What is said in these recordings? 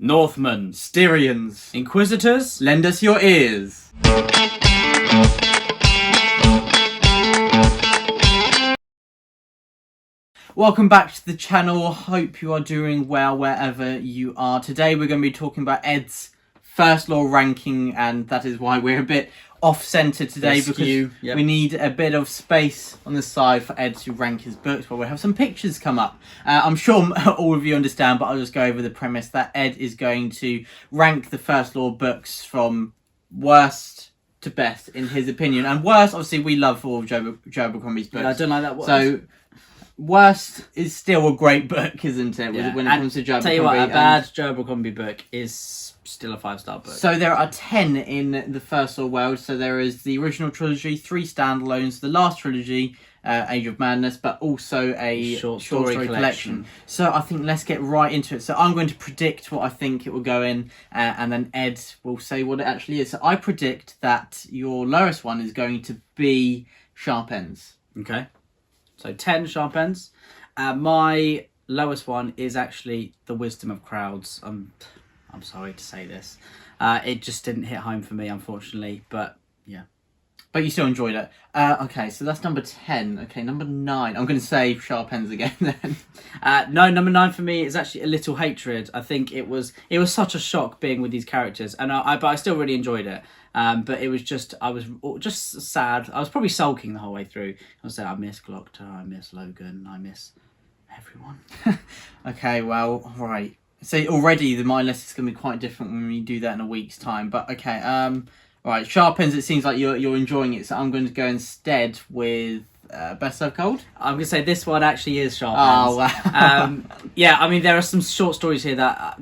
Northmen, Styrians, Inquisitors, lend us your ears. Welcome back to the channel. Hope you are doing well wherever you are. Today we're going to be talking about Ed's first law ranking, and that is why we're a bit off-centre today, because we need a bit of space on the side for Ed to rank his books while we have some pictures come up. I'm sure all of you understand, but I'll just go over the premise that Ed is going to rank the first law books from worst to best in his opinion. And worst, obviously, we love all of Jabbercrombie's books. Yeah, I don't like that word. So worst is still a great book, isn't it? Yeah. When it comes to Jabbercrombie. Tell you what, a bad Jabbercrombie book is still a 5-star book. So there are 10 in the First Law world. So there is the original trilogy, 3 standalones, the last trilogy, Age of Madness, but also a short story collection. So I think let's get right into it. So I'm going to predict what I think it will go in, and then Ed will say what it actually is. So I predict that your lowest one is going to be Sharp Ends. Okay. So 10 Sharp Ends. My lowest one is actually The Wisdom of Crowds. I'm sorry to say this. It just didn't hit home for me, unfortunately. But yeah. But you still enjoyed it. Okay, so that's number 10. Okay, number 9. I'm going to say Sharp Ends again then. No, number 9 for me is actually A Little Hatred. I think it was such a shock being with these characters, and but I still really enjoyed it. But it was I was just sad. I was probably sulking the whole way through. I was saying, I miss Glockter, I miss Logan, I miss everyone. Okay, well, right. So already my list is going to be quite different when we do that in a week's time. But okay, right. Sharp Ends. It seems like you're enjoying it, so I'm going to go instead with Best Served Cold. I'm going to say this one actually is Sharp Ends. Oh wow. Yeah, I mean there are some short stories here that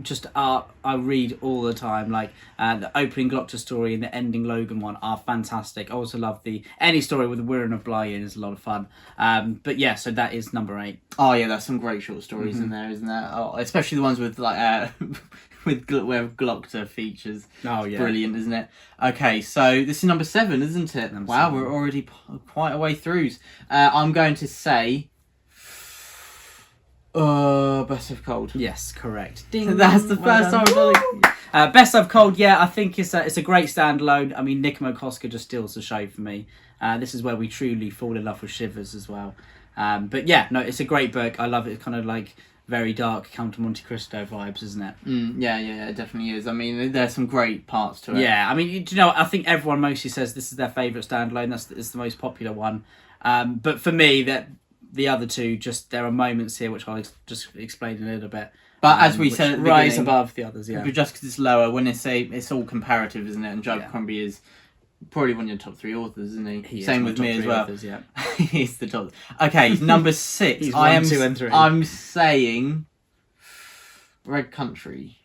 I read all the time. Like the opening Glockter story and the ending Logan one are fantastic. I also love any story with the Wirren of Bly in is a lot of fun. But yeah, so that is number 8. Oh yeah, there's some great short stories in there, isn't there? Oh, especially the ones with like where Glockter features. Oh yeah, brilliant, isn't it? Okay, so this is number 7, isn't it? Wow, 7. We're already quite a way through. I'm going to say Best Served Cold. Yes, correct. Ding. That's the first time I've done it. Best Served Cold, yeah, I think it's a great standalone. I mean, Nick Koska just steals the show for me. This is where we truly fall in love with Shivers as well. But yeah, no, it's a great book. I love it. It's kind of like very dark Count of Monte Cristo vibes, isn't it? Yeah, it definitely is. I mean, there's some great parts to it. Yeah, I mean, do you know, I think everyone mostly says this is their favourite standalone. It's the most popular one. But for me, the other two, just there are moments here which I'll just explain in a little bit. But as we said at the beginning, rise above the others, yeah. But just because it's lower, when it's all comparative, isn't it? And Jabbercrombie is probably one of your top 3 authors, isn't he? Same with me as well. Authors, yeah. He's the top. Okay, number 6. He's 1, 2, and 3. I'm saying Red Country.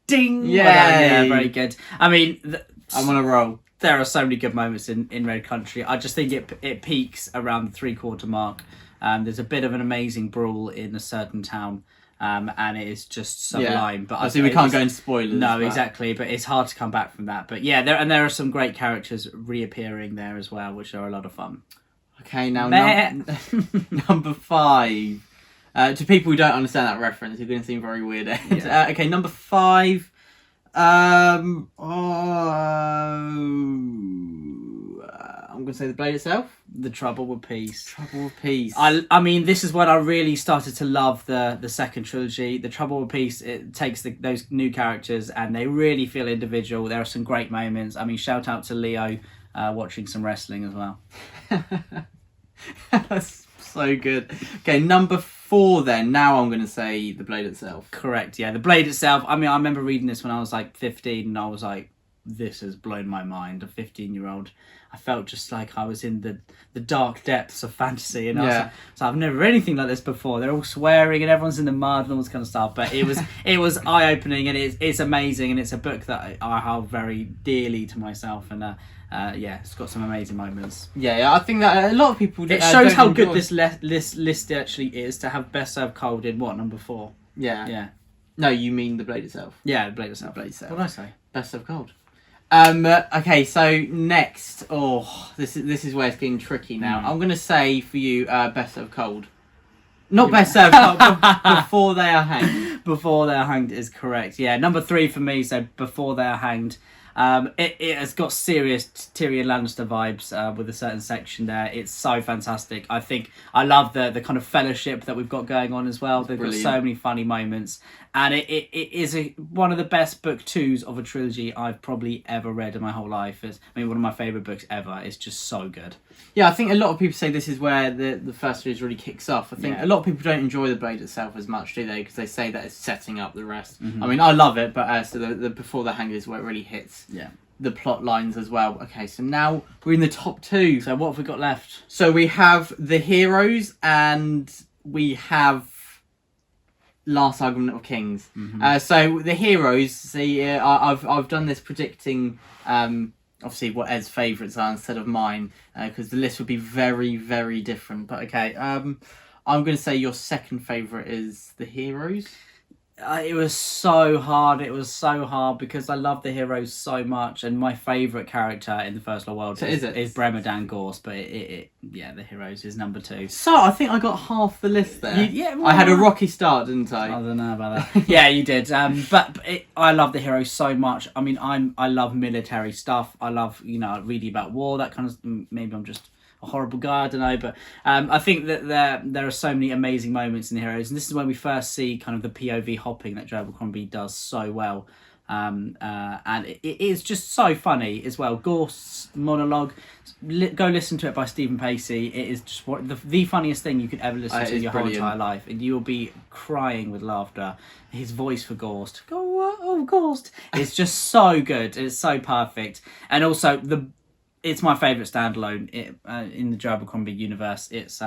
Ding! Yeah, yeah, very good. I mean, I'm on a roll. There are so many good moments in Red Country. I just think it peaks around the 3/4 mark. There's a bit of an amazing brawl in a certain town. And it is just sublime. But obviously we can't go into spoilers. No, exactly. But it's hard to come back from that. But yeah, there are some great characters reappearing there as well, which are a lot of fun. Okay, now number 5. To people who don't understand that reference, you're going to seem very weird. Yeah. Okay, number 5. I'm going to say The Blade itself. The Trouble with Peace. Trouble with Peace. I mean, this is when I really started to love the second trilogy. The Trouble with Peace, it takes those new characters and they really feel individual. There are some great moments. I mean, shout out to Leo watching some wrestling as well. That's so good. Okay, number 4 then. Now I'm going to say The Blade itself. Correct, yeah. The Blade itself. I mean, I remember reading this when I was like 15 and I was like, this has blown my mind. A 15-year-old. I felt just like I was in the dark depths of fantasy, and I was like, so I've never read anything like this before. They're all swearing and everyone's in the mud and all this kind of stuff. But it was eye opening, and it's amazing, and it's a book that I hold very dearly to myself, and it's got some amazing moments. Yeah, I think that a lot of people. It shows how good this list actually is to have Best Served Cold in number 4. Yeah. No, you mean The Blade itself. Yeah, The Blade itself. The Blade itself. What did I say? Best Served Cold. Okay, so next, this is where it's getting tricky now. I'm gonna say for you, Best Served Cold. Not best served, but before they are hanged. Before they're hanged is correct. Yeah, number 3 for me. So before they're hanged. It has got serious Tyrion Lannister vibes with a certain section there. It's so fantastic. I think I love the kind of fellowship that we've got going on as well. They've got so many funny moments, and it is one of the best book 2s of a trilogy I've probably ever read in my whole life. One of my favourite books ever. It's just so good. Yeah, I think a lot of people say this is where the first series really kicks off. I think a lot of people don't enjoy the Blade itself as much, do they? Because they say that it's setting up the rest. I mean, I love it, but so the before the hanged is where it really hits the plot lines as well. Okay, so now we're in the top 2. So what have we got left? So we have the heroes and we have Last Argument of Kings. So the heroes, see, I've done this predicting obviously what Ed's favourites are instead of mine, because the list would be very, very different. But okay, I'm going to say your second favourite is the heroes. It was so hard. It was so hard because I love the heroes so much, and my favourite character in the First Law world is Bremer Gorst. But the heroes is number 2. So I think I got half the list there. I had a rocky start, didn't I? I don't know about that. Yeah, you did. But I love the heroes so much. I mean, I love military stuff. I love reading about war. That kind of maybe I'm just a horrible guy, I don't know, but I think that there are so many amazing moments in the heroes, and this is when we first see kind of the POV hopping that Abercrombie does so well, and it is just so funny as well. Gorst's monologue, go listen to it by Stephen Pacey. It is just the funniest thing you could ever listen to in your whole entire life, and you will be crying with laughter. His voice for Gorst, Gorst, it's just so good. It's so perfect, and also it's my favourite standalone in the Jabbercrombie universe. It's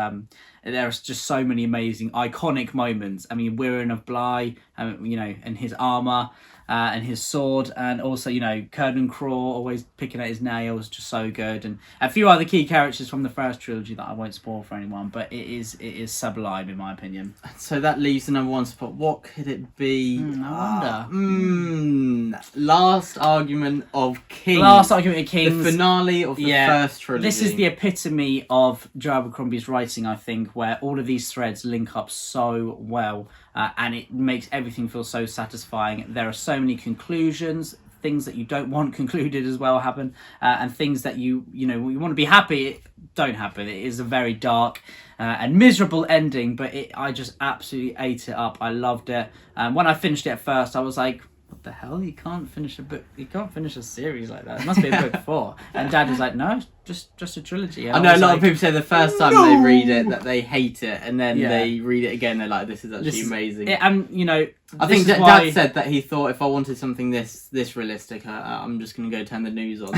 there's just so many amazing, iconic moments. I mean, Wirren of Bly, and his armour, and his sword, and also Curdan Craw always picking at his nails, just so good, and a few other key characters from the first trilogy that I won't spoil for anyone, but it is sublime in my opinion. So that leaves the number 1 spot. What could it be? I wonder. Last Argument of Kings. Last Argument of Kings. The finale of the first trilogy. This is the epitome of Joe Abercrombie's writing, I think, where all of these threads link up so well, and it makes everything feel so satisfying. There are so many conclusions, things that you don't want concluded as well happen, and things that you want to be happy don't happen. It is a very dark and miserable ending, but I just absolutely ate it up. I loved it. When I finished it at first, I was like, what the hell? You can't finish a book. You can't finish a series like that. It must be a book 4. And Dad was like, no, just a trilogy. And I know a lot of people say the first time they read it that they hate it, and then they read it again, they're like, this is actually amazing. I think Dad said that he thought if I wanted something this realistic, I'm just going to go turn the news on.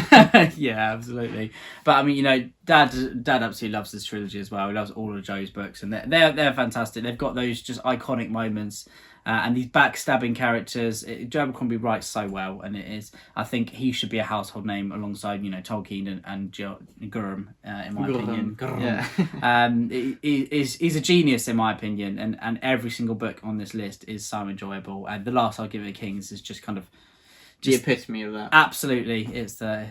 Yeah, absolutely. But I mean, Dad absolutely loves this trilogy as well. He loves all of Joe's books, and they're fantastic. They've got those just iconic moments. And these backstabbing characters, Joe Abercrombie writes so well, and I think he should be a household name alongside, Tolkien and Gurram, in my opinion. Yeah. He's a genius in my opinion, and every single book on this list is so enjoyable. And The Last Argument of Kings is just kind of the epitome of that. Absolutely, it's the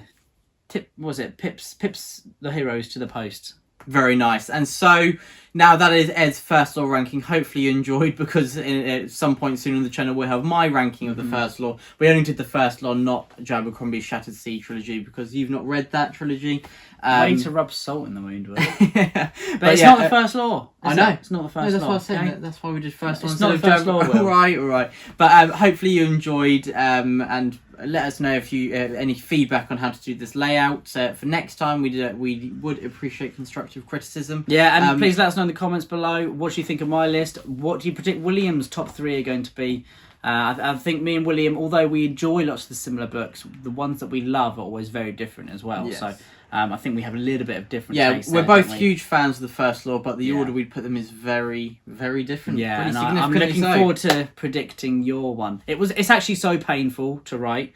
Pips the heroes to the post. Very nice. And so now that is Ed's First Law ranking. Hopefully you enjoyed, because at some point soon on the channel we'll have my ranking of the First Law. We only did the First Law, not Jabbercrombie's Shattered Sea trilogy, because you've not read that trilogy. Way to rub salt in the wound with it. But it's not the First Law. I know. It's not the First Law. That's what I said. Okay? That's why we did First Law. It's not the First Law. All right. But hopefully you enjoyed, and let us know if you any feedback on how to do this layout. For next time, we would appreciate constructive criticism. Yeah, and please let us know in the comments below. What do you think of my list? What do you predict William's top 3 are going to be? I think me and William, although we enjoy lots of the similar books, the ones that we love are always very different as well. Yes. So I think we have a little bit of different taste. We're both huge fans of the First Law, but the order we'd put them is very, very different. Yeah, and I'm looking forward to predicting your one. It's actually so painful to write,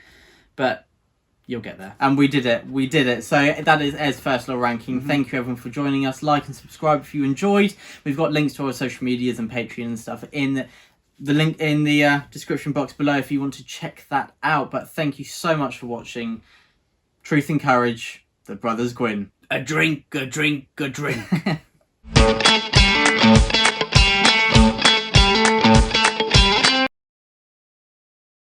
but you'll get there. And we did it. So that is Ed's First Law ranking. Thank you everyone for joining us. Like and subscribe if you enjoyed. We've got links to our social medias and Patreon and stuff in the link in the description box below if you want to check that out. But thank you so much for watching. Truth and Courage, the Brothers Gwynne. A drink, a drink, a drink.